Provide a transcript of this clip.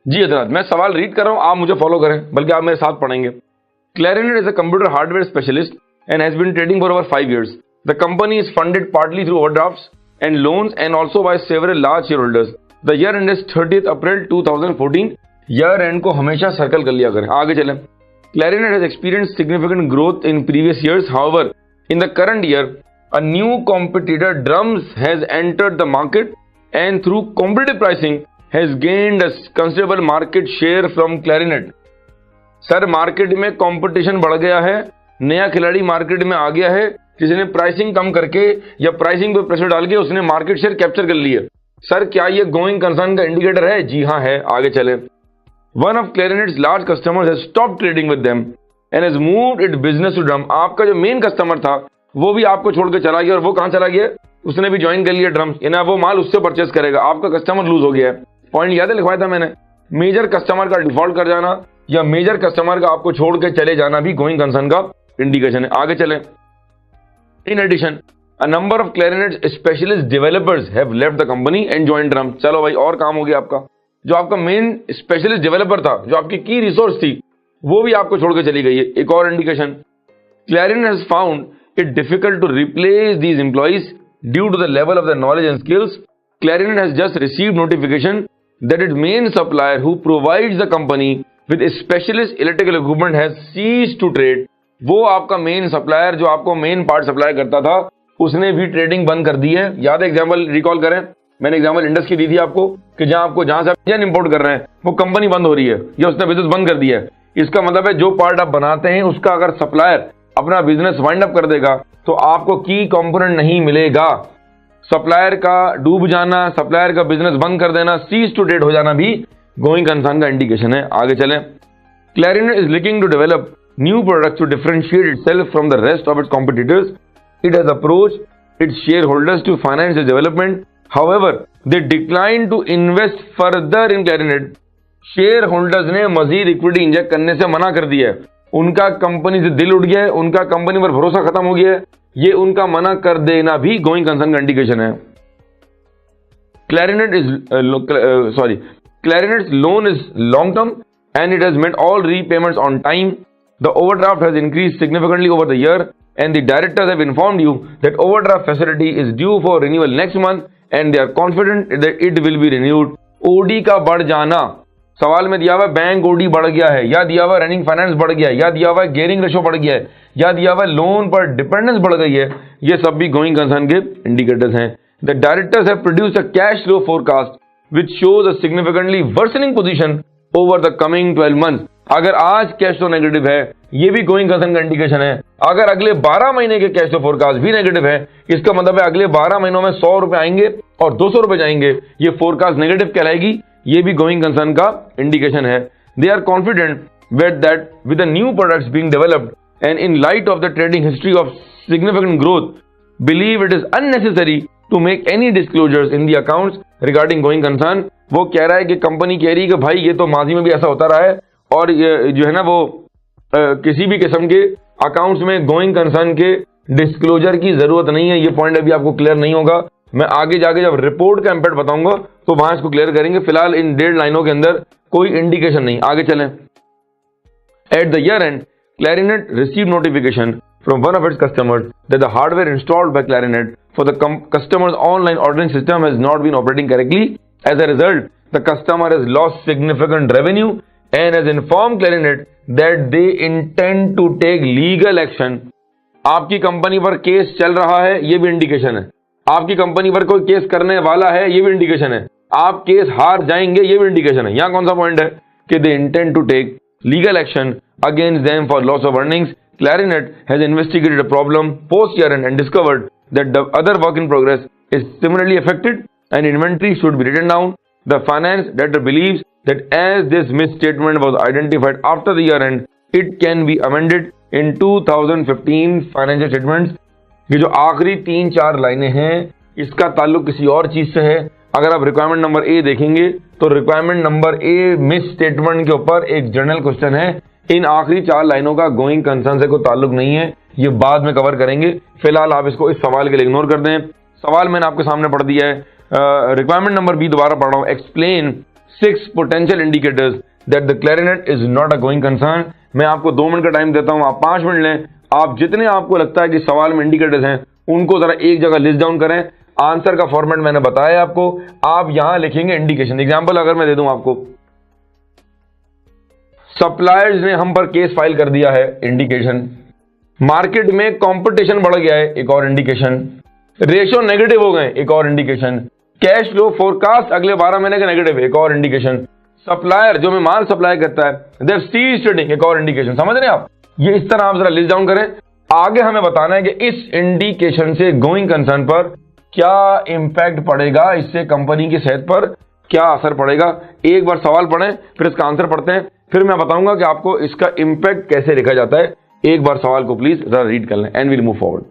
जी आदिनाथ, मैं सवाल रीड कर रहा हूं, आप मुझे फॉलो करें, बल्कि आप मेरे साथ पढ़ेंगे। Clarinet is a computer hardware specialist and has been trading for over 5 years. The company is funded partly through overdrafts and loans and also by several large shareholders. The year end is 30th April 2014. Year end को हमेशा circle कर लिया करें। आगे चलें। Clarinet has experienced significant growth in previous years. However, in the current year, a new competitor, Drums, has entered the market and through competitive pricing has gained a considerable market share from Clarinet. Sir, market में competition बढ़ गया है, नया खिलाड़ी market में आ गया है, जिसने प्राइसिंग कम करके या प्राइसिंग पे प्रेशर डाल के उसने मार्केट शेयर कैप्चर कर लिया। सर, क्या ये गोइंग कंसर्न का इंडिकेटर है? जी हाँ है। आगे चले। One of clarinets large customers has stopped trading with them and has moved it business to drum. आपका जो मेन कस्टमर था वो भी आपको छोड़ के चला गया, और वो कहां चला गया? उसने भी ज्वाइन कर लिया ड्रम्स, यानी वो माल उससे परचेस करेगा। आपका कस्टमर लूज हो गया है। पॉइंट याद है, लिखवाया था मैंने। मेजर कस्टमर का डिफॉल्ट कर जाना या मेजर कस्टमर का आपको छोड़ के चले जाना भी गोइंग कंसर्न का इंडिकेशन है। आगे चलें। In addition, a number of Clarinet specialist developers have left the company and joined Drum. चलो भाई, और काम हो गया आपका। जो आपका मेन स्पेशलिस्ट डेवलपर था, जो आपकी की रिसोर्स थी, वो भी आपको छोड़ के चली गई है। एक और indication, Clarinet has found it difficult to replace these employees due to the level of the knowledge and skills. Clarinet has just received notification that its main supplier who provides the company with a specialist electrical equipment has ceased to trade. वो आपका main supplier जो आपको main part supply करता था, उसने भी trading बंद कर दी है। याद है, एग्जांपल रिकॉल करें, मैंने एग्जांपल इंडस की दी थी आपको कि जहां से आप इंजन इंपोर्ट कर रहे हैं वो कंपनी बंद हो रही है या उसने बिजनेस बंद कर दिया है। इसका मतलब है जो पार्ट आप बनाते हैं उसका अगर सप्लायर अपना बिजनेस वाइंड अप कर देगा तो आपको की कंपोनेंट नहीं मिलेगा। सप्लायर का डूब जाना, सप्लायर का बिजनेस बंद कर देना, सीज टू ट्रेड हो जाना भी गोइंग कंसर्न का इंडिकेशन है। आगे चलें। Clarinet is looking to develop new products to differentiate itself from the rest of its competitors. It has approached its shareholders to finance its development. However, they decline to invest further in Clarinet. Shareholders ने मजीद equity inject करने से मना कर दिया है। उनका company से दिल उठ गया है, उनका कंपनी पर भरोसा खत्म हो गया है। ये उनका मना कर देना भी गोइंग कंसर्न का इंडिकेशन है। Clarinet's loan is long term and it has met all repayments on time. The overdraft has increased significantly over the year and the directors have informed you that overdraft facility is due for renewal next month and they are confident that it will be renewed. OD का बढ़ जाना, सवाल में दिया हुआ bank OD बढ़ गया है, या दिया हुआ रनिंग फाइनेंस बढ़ गया है, या दिया हुआ गेयरिंग रेशो बढ़ गया है, या दिया हुआ लोन पर डिपेंडेंस बढ़ गई है। ये सब भी गोइंग कंसर्न के इंडिकेटर्स हैं। The directors have produced a cash flow forecast which shows a significantly worsening position over the coming 12 months. अगर आज कैश फ्लो नेगेटिव है, ये भी गोइंग कंसर्न का इंडिकेशन है। अगर अगले 12 महीने के कैश फ्लो फोरकास्ट भी नेगेटिव है, इसका मतलब है अगले 12 महीनों में 100 रुपए आएंगे और 200 रुपए जाएंगे। ये फोरकास्ट नेगेटिव कहलाएगी। ये भी गोइंग कंसर्न का इंडिकेशन है। They are confident that with the new products being developed and in light of the trading history of significant growth, believe it is unnecessary to make any disclosures in the accounts regarding going concern. वो कह रहा है कि company कह रही है कि भाई ये तो माजी में भी ऐसा होता रहा है और ये जो है ना वो किसी भी किस्म के अकाउंट्स में गोइंग कंसर्न के डिस्क्लोजर की जरूरत नहीं है। ये पॉइंट अभी आपको क्लियर नहीं होगा, मैं आगे जाके जब रिपोर्ट का इम्पैक्ट बताऊंगा तो वहां इसको क्लियर करेंगे। फिलहाल इन 1.5 लाइनों के अंदर कोई इंडिकेशन नहीं। आगे चलें। At the year end, Clarinet received notification from one of its customers that the hardware installed by Clarinet for the customer's online ordering system has not been operating correctly. As a result, the customer has lost significant revenue and has informed Clarinet that they intend to take legal action. आपकी company पर case चल रहा है, ये भी indication है। आपकी company पर कोई केस करने वाला है, ये भी इंडिकेशन है। आप केस हार जाएंगे, ये भी इंडिकेशन है। यहां कौन सा पॉइंट है कि they intend to take legal action against them for loss of earnings. Clarinet has investigated a problem post year end and discovered that the other work in progress is similarly affected and inventory should be written down. The finance director believes that as this misstatement was identified after the year end, it can be amended in 2015 financial statements. ये जो आखिरी 3-4 लाइनें हैं, इसका ताल्लुक किसी और चीज से है। अगर आप रिक्वायरमेंट नंबर ए देखेंगे तो requirement number A miss statement के ऊपर एक जनरल क्वेश्चन है। इन आखिरी 4 लाइनों का गोइंग कंसर्न से कोई ताल्लुक नहीं है, ये बाद में कवर करेंगे। फिलहाल आप इसको इस सवाल के लिए इग्नोर कर दें। सवाल मैंने आपके सामने पढ़ दिया है। रिक्वायरमेंट नंबर बी दोबारा पढ़ रहा हूं। Explain 6 potential indicators that the clarinet is not a going concern. मैं आपको 2 मिनट का टाइम देता हूं, आप 5 मिनट लें। आप जितने आपको लगता है कि सवाल में इंडिकेटर्स हैं उनको जरा एक जगह लिस्ट डाउन करें। आंसर का फॉर्मेट मैंने बताया आपको, आप यहां लिखेंगे इंडिकेशन। एग्जांपल अगर मैं दे दूं आपको, सप्लायर्स ने हम पर केस फाइल कर दिया है, इंडिकेशन। मार्केट में कंपटीशन बढ़ गया है, एक और इंडिकेशन। रेशियो नेगेटिव हो गए, एक और इंडिकेशन। कैश फ्लो फोरकास्ट अगले 12 महीने का नेगेटिव, एक और इंडिकेशन। सप्लायर जो मैं माल सप्लाई करता है, देव सीज ट्रेडिंग, एक और इंडिकेशन। समझ रहे हैं आप? ये इस तरह आप जरा लिस्ट डाउन करें। आगे हमें बताना है कि इस इंडिकेशन से गोइंग कंसर्न पर क्या इंपैक्ट पड़ेगा, इससे कंपनी की सेहत पर क्या असर पड़ेगा। एक बार सवाल पढ़ें, फिर इसका आंसर पढ़ते हैं, फिर मैं बताऊंगा कि आपको इसका इंपैक्ट कैसे लिखा जाता है। एक बार सवाल को प्लीज जरा रीड कर लें एंड विल मूव फॉरवर्ड।